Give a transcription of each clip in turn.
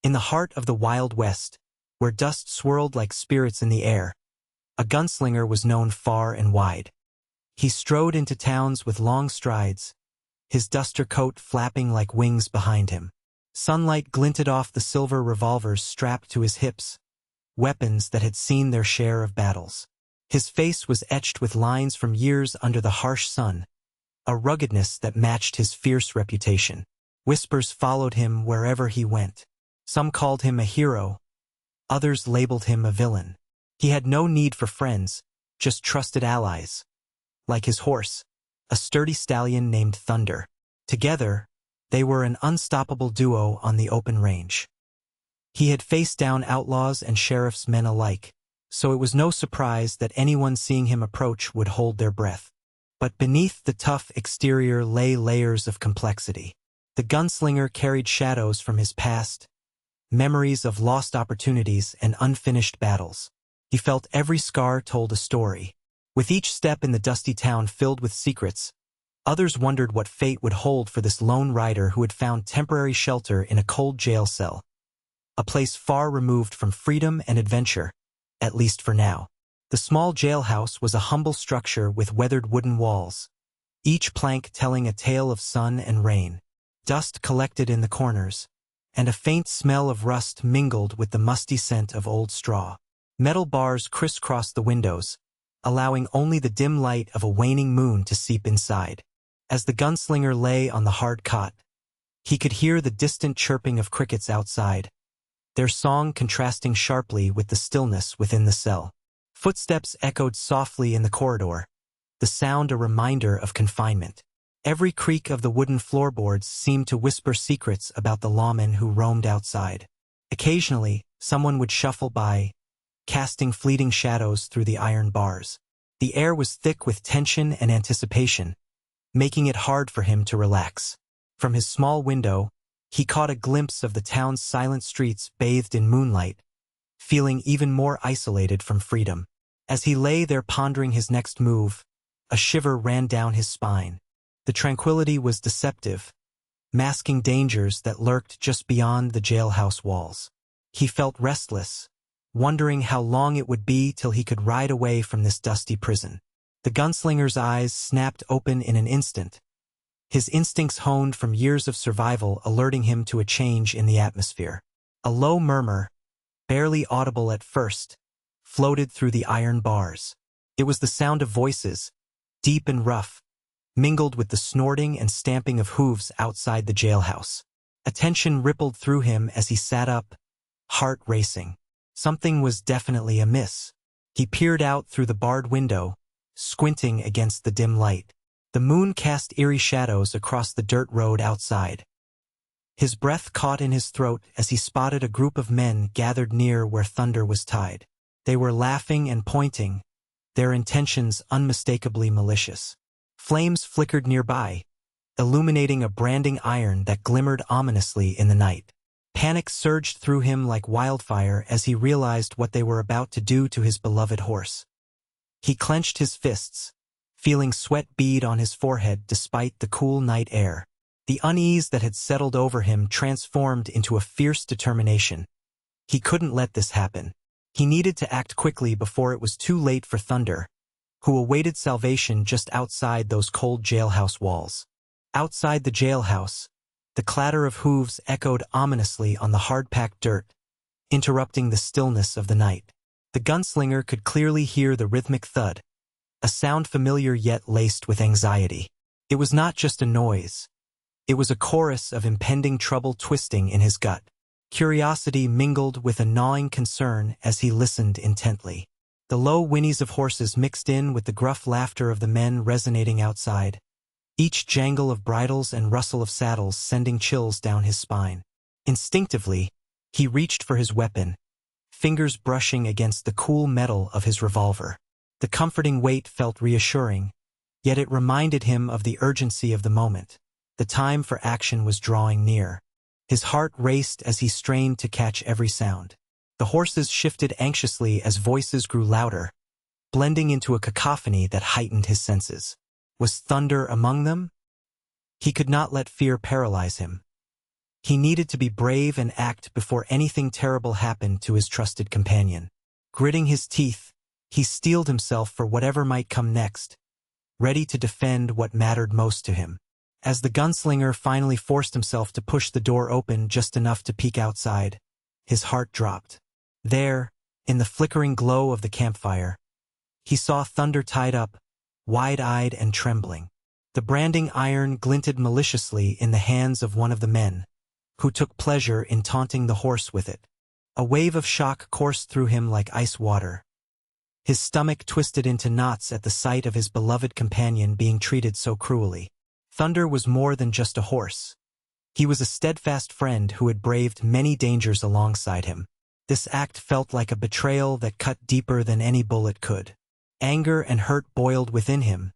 In the heart of the Wild West, where dust swirled like spirits in the air, a gunslinger was known far and wide. He strode into towns with long strides, his duster coat flapping like wings behind him. Sunlight glinted off the silver revolvers strapped to his hips, weapons that had seen their share of battles. His face was etched with lines from years under the harsh sun, a ruggedness that matched his fierce reputation. Whispers followed him wherever he went. Some called him a hero, others labeled him a villain. He had no need for friends, just trusted allies. Like his horse, a sturdy stallion named Thunder. Together, they were an unstoppable duo on the open range. He had faced down outlaws and sheriff's men alike, so it was no surprise that anyone seeing him approach would hold their breath. But beneath the tough exterior lay layers of complexity. The gunslinger carried shadows from his past, memories of lost opportunities and unfinished battles. He felt every scar told a story. With each step in the dusty town filled with secrets, others wondered what fate would hold for this lone rider who had found temporary shelter in a cold jail cell, a place far removed from freedom and adventure, at least for now. The small jailhouse was a humble structure with weathered wooden walls, each plank telling a tale of sun and rain. Dust collected in the corners, and a faint smell of rust mingled with the musty scent of old straw. Metal bars crisscrossed the windows, allowing only the dim light of a waning moon to seep inside. As the gunslinger lay on the hard cot, he could hear the distant chirping of crickets outside, their song contrasting sharply with the stillness within the cell. Footsteps echoed softly in the corridor, the sound a reminder of confinement. Every creak of the wooden floorboards seemed to whisper secrets about the lawmen who roamed outside. Occasionally, someone would shuffle by, casting fleeting shadows through the iron bars. The air was thick with tension and anticipation, making it hard for him to relax. From his small window, he caught a glimpse of the town's silent streets bathed in moonlight, feeling even more isolated from freedom. As he lay there pondering his next move, a shiver ran down his spine. The tranquility was deceptive, masking dangers that lurked just beyond the jailhouse walls. He felt restless, wondering how long it would be till he could ride away from this dusty prison. The gunslinger's eyes snapped open in an instant, his instincts honed from years of survival alerting him to a change in the atmosphere. A low murmur, barely audible at first, floated through the iron bars. It was the sound of voices, deep and rough, mingled with the snorting and stamping of hooves outside the jailhouse. A tension rippled through him as he sat up, heart racing. Something was definitely amiss. He peered out through the barred window, squinting against the dim light. The moon cast eerie shadows across the dirt road outside. His breath caught in his throat as he spotted a group of men gathered near where Thunder was tied. They were laughing and pointing, their intentions unmistakably malicious. Flames flickered nearby, illuminating a branding iron that glimmered ominously in the night. Panic surged through him like wildfire as he realized what they were about to do to his beloved horse. He clenched his fists, feeling sweat bead on his forehead despite the cool night air. The unease that had settled over him transformed into a fierce determination. He couldn't let this happen. He needed to act quickly before it was too late for Thunder, who awaited salvation just outside those cold jailhouse walls. Outside the jailhouse, the clatter of hooves echoed ominously on the hard-packed dirt, interrupting the stillness of the night. The gunslinger could clearly hear the rhythmic thud, a sound familiar yet laced with anxiety. It was not just a noise. It was a chorus of impending trouble twisting in his gut. Curiosity mingled with a gnawing concern as he listened intently. The low whinnies of horses mixed in with the gruff laughter of the men resonating outside, each jangle of bridles and rustle of saddles sending chills down his spine. Instinctively, he reached for his weapon, fingers brushing against the cool metal of his revolver. The comforting weight felt reassuring, yet it reminded him of the urgency of the moment. The time for action was drawing near. His heart raced as he strained to catch every sound. The horses shifted anxiously as voices grew louder, blending into a cacophony that heightened his senses. Was Thunder among them? He could not let fear paralyze him. He needed to be brave and act before anything terrible happened to his trusted companion. Gritting his teeth, he steeled himself for whatever might come next, ready to defend what mattered most to him. As the gunslinger finally forced himself to push the door open just enough to peek outside, his heart dropped. There, in the flickering glow of the campfire, he saw Thunder tied up, wide-eyed and trembling. The branding iron glinted maliciously in the hands of one of the men, who took pleasure in taunting the horse with it. A wave of shock coursed through him like ice water. His stomach twisted into knots at the sight of his beloved companion being treated so cruelly. Thunder was more than just a horse. He was a steadfast friend who had braved many dangers alongside him. This act felt like a betrayal that cut deeper than any bullet could. Anger and hurt boiled within him,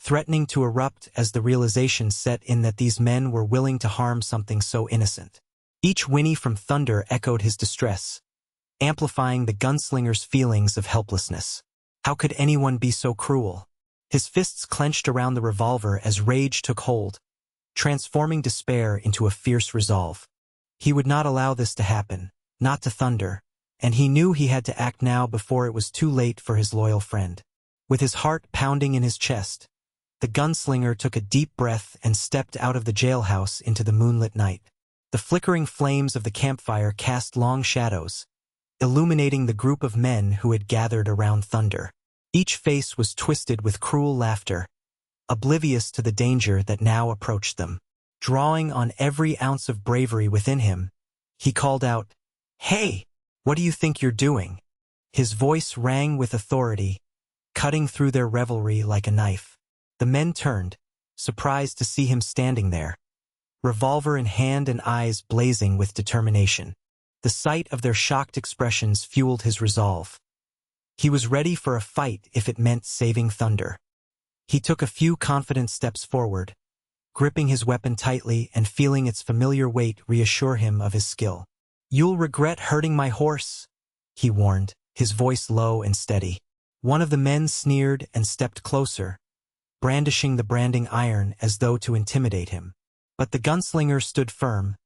threatening to erupt as the realization set in that these men were willing to harm something so innocent. Each whinny from Thunder echoed his distress, amplifying the gunslinger's feelings of helplessness. How could anyone be so cruel? His fists clenched around the revolver as rage took hold, transforming despair into a fierce resolve. He would not allow this to happen, not to Thunder, and he knew he had to act now before it was too late for his loyal friend. With his heart pounding in his chest, the gunslinger took a deep breath and stepped out of the jailhouse into the moonlit night. The flickering flames of the campfire cast long shadows, illuminating the group of men who had gathered around Thunder. Each face was twisted with cruel laughter, oblivious to the danger that now approached them. Drawing on every ounce of bravery within him, he called out, "Hey, what do you think you're doing?" His voice rang with authority, cutting through their revelry like a knife. The men turned, surprised to see him standing there, revolver in hand and eyes blazing with determination. The sight of their shocked expressions fueled his resolve. He was ready for a fight if it meant saving Thunder. He took a few confident steps forward, gripping his weapon tightly and feeling its familiar weight reassure him of his skill. "You'll regret hurting my horse," he warned, his voice low and steady. One of the men sneered and stepped closer, brandishing the branding iron as though to intimidate him. But the gunslinger stood firm,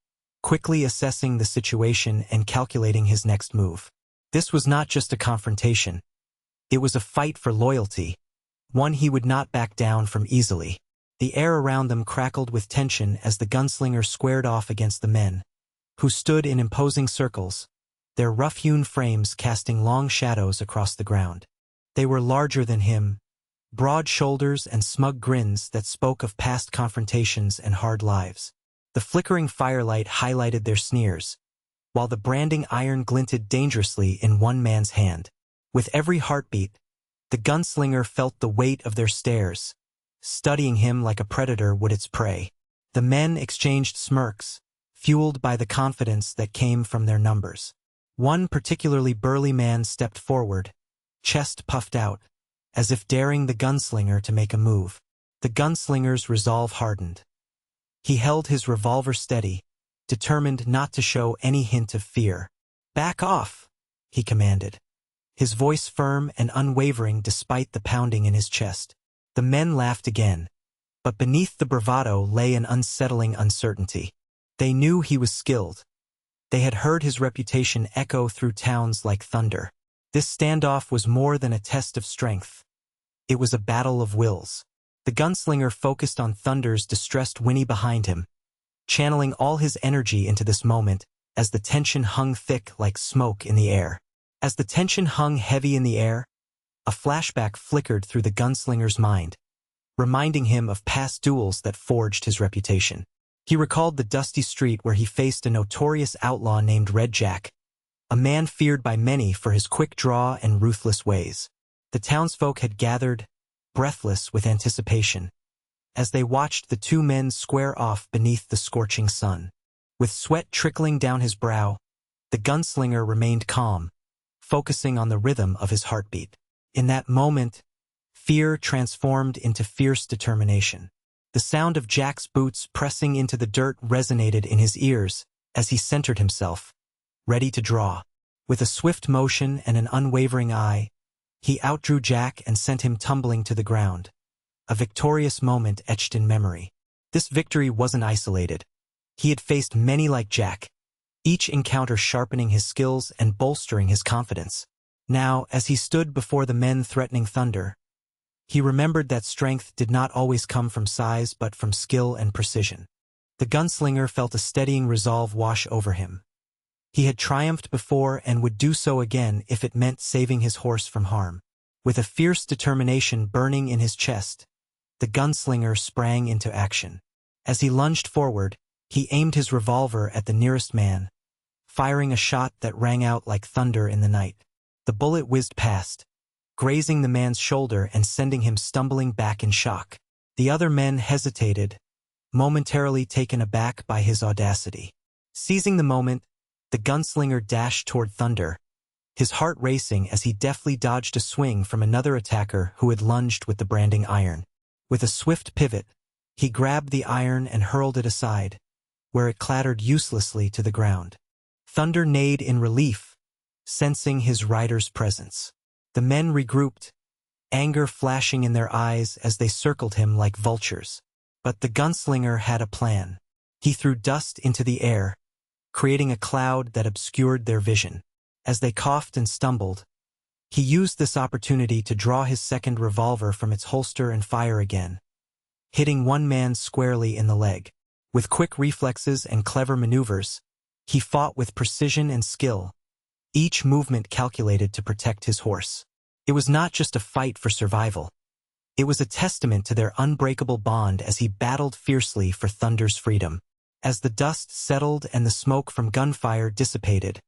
quickly assessing the situation and calculating his next move. This was not just a confrontation. It was a fight for loyalty, one he would not back down from easily. The air around them crackled with tension as the gunslinger squared off against the men, who stood in imposing circles, their rough-hewn frames casting long shadows across the ground. They were larger than him, broad shoulders and smug grins that spoke of past confrontations and hard lives. The flickering firelight highlighted their sneers, while the branding iron glinted dangerously in one man's hand. With every heartbeat, the gunslinger felt the weight of their stares, studying him like a predator would its prey. The men exchanged smirks, fueled by the confidence that came from their numbers. One particularly burly man stepped forward, chest puffed out, as if daring the gunslinger to make a move. The gunslinger's resolve hardened. He held his revolver steady, determined not to show any hint of fear. "Back off," he commanded, his voice firm and unwavering despite the pounding in his chest. The men laughed again, but beneath the bravado lay an unsettling uncertainty. They knew he was skilled. They had heard his reputation echo through towns like thunder. This standoff was more than a test of strength. It was a battle of wills. The gunslinger focused on Thunder's distressed whinny behind him, channeling all his energy into this moment as the tension hung thick like smoke in the air. As the tension hung heavy in the air, a flashback flickered through the gunslinger's mind, reminding him of past duels that forged his reputation. He recalled the dusty street where he faced a notorious outlaw named Red Jack, a man feared by many for his quick draw and ruthless ways. The townsfolk had gathered, breathless with anticipation, as they watched the two men square off beneath the scorching sun. With sweat trickling down his brow, the gunslinger remained calm, focusing on the rhythm of his heartbeat. In that moment, fear transformed into fierce determination. The sound of Jack's boots pressing into the dirt resonated in his ears as he centered himself, ready to draw. With a swift motion and an unwavering eye, he outdrew Jack and sent him tumbling to the ground, a victorious moment etched in memory. This victory wasn't isolated. He had faced many like Jack, each encounter sharpening his skills and bolstering his confidence. Now, as he stood before the men threatening Thunder, he remembered that strength did not always come from size but from skill and precision. The gunslinger felt a steadying resolve wash over him. He had triumphed before and would do so again if it meant saving his horse from harm. With a fierce determination burning in his chest, the gunslinger sprang into action. As he lunged forward, he aimed his revolver at the nearest man, firing a shot that rang out like thunder in the night. The bullet whizzed past, grazing the man's shoulder and sending him stumbling back in shock. The other men hesitated, momentarily taken aback by his audacity. Seizing the moment, the gunslinger dashed toward Thunder, his heart racing as he deftly dodged a swing from another attacker who had lunged with the branding iron. With a swift pivot, he grabbed the iron and hurled it aside, where it clattered uselessly to the ground. Thunder neighed in relief, sensing his rider's presence. The men regrouped, anger flashing in their eyes as they circled him like vultures. But the gunslinger had a plan. He threw dust into the air, creating a cloud that obscured their vision. As they coughed and stumbled, he used this opportunity to draw his second revolver from its holster and fire again, hitting one man squarely in the leg. With quick reflexes and clever maneuvers, he fought with precision and skill, each movement calculated to protect his horse. It was not just a fight for survival. It was a testament to their unbreakable bond as he battled fiercely for Thunder's freedom. As the dust settled and the smoke from gunfire dissipated,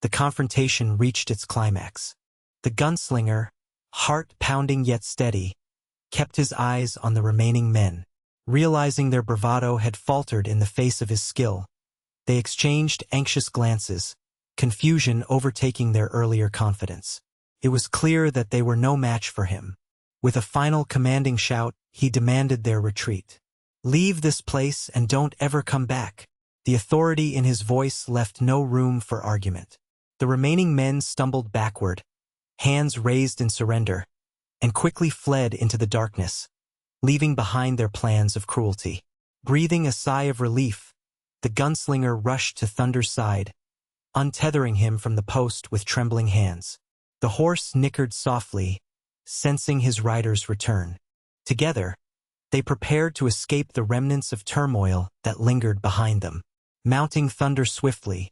the confrontation reached its climax. The gunslinger, heart pounding yet steady, kept his eyes on the remaining men. Realizing their bravado had faltered in the face of his skill, they exchanged anxious glances, confusion overtaking their earlier confidence. It was clear that they were no match for him. With a final commanding shout, he demanded their retreat. "Leave this place and don't ever come back." The authority in his voice left no room for argument. The remaining men stumbled backward, hands raised in surrender, and quickly fled into the darkness, leaving behind their plans of cruelty. Breathing a sigh of relief, the gunslinger rushed to Thunder's side, untethering him from the post with trembling hands. The horse nickered softly, sensing his rider's return. Together, they prepared to escape the remnants of turmoil that lingered behind them. Mounting Thunder swiftly,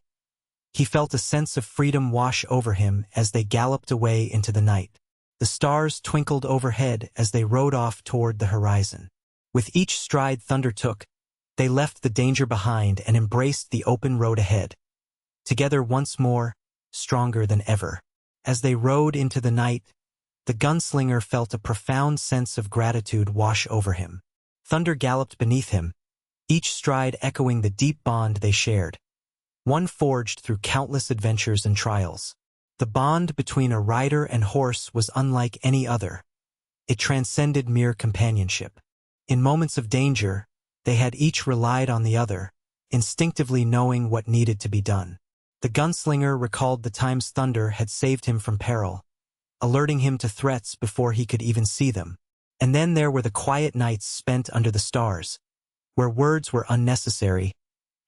he felt a sense of freedom wash over him as they galloped away into the night. The stars twinkled overhead as they rode off toward the horizon. With each stride Thunder took, they left the danger behind and embraced the open road ahead. Together once more, stronger than ever. As they rode into the night, the gunslinger felt a profound sense of gratitude wash over him. Thunder galloped beneath him, each stride echoing the deep bond they shared, one forged through countless adventures and trials. The bond between a rider and horse was unlike any other. It transcended mere companionship. In moments of danger, they had each relied on the other, instinctively knowing what needed to be done. The gunslinger recalled the times Thunder had saved him from peril, alerting him to threats before he could even see them. And then there were the quiet nights spent under the stars, where words were unnecessary,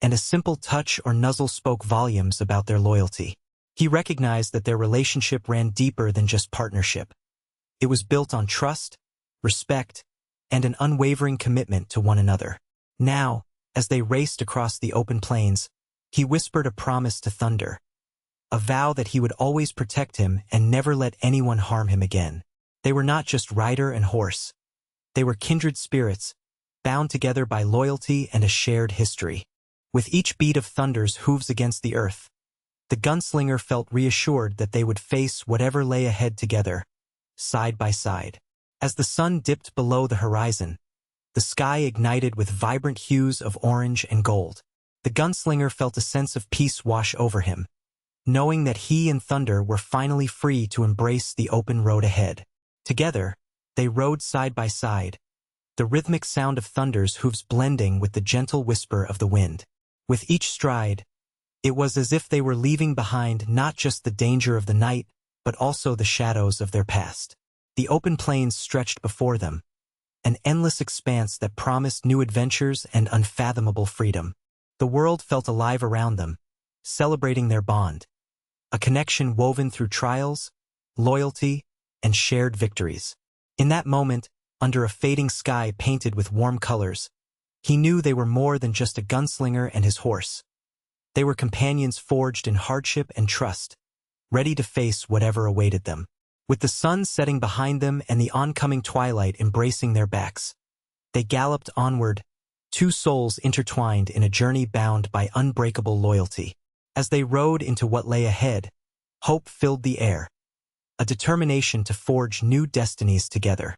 and a simple touch or nuzzle spoke volumes about their loyalty. He recognized that their relationship ran deeper than just partnership. It was built on trust, respect, and an unwavering commitment to one another. Now, as they raced across the open plains, he whispered a promise to Thunder, a vow that he would always protect him and never let anyone harm him again. They were not just rider and horse. They were kindred spirits, bound together by loyalty and a shared history. With each beat of Thunder's hooves against the earth, the gunslinger felt reassured that they would face whatever lay ahead together, side by side. As the sun dipped below the horizon, the sky ignited with vibrant hues of orange and gold. The gunslinger felt a sense of peace wash over him, knowing that he and Thunder were finally free to embrace the open road ahead. Together, they rode side by side, the rhythmic sound of Thunder's hooves blending with the gentle whisper of the wind. With each stride, it was as if they were leaving behind not just the danger of the night, but also the shadows of their past. The open plains stretched before them, an endless expanse that promised new adventures and unfathomable freedom. The world felt alive around them, celebrating their bond, a connection woven through trials, loyalty, and shared victories. In that moment, under a fading sky painted with warm colors, he knew they were more than just a gunslinger and his horse. They were companions forged in hardship and trust, ready to face whatever awaited them. With the sun setting behind them and the oncoming twilight embracing their backs, they galloped onward, two souls intertwined in a journey bound by unbreakable loyalty. As they rode into what lay ahead, hope filled the air, a determination to forge new destinies together.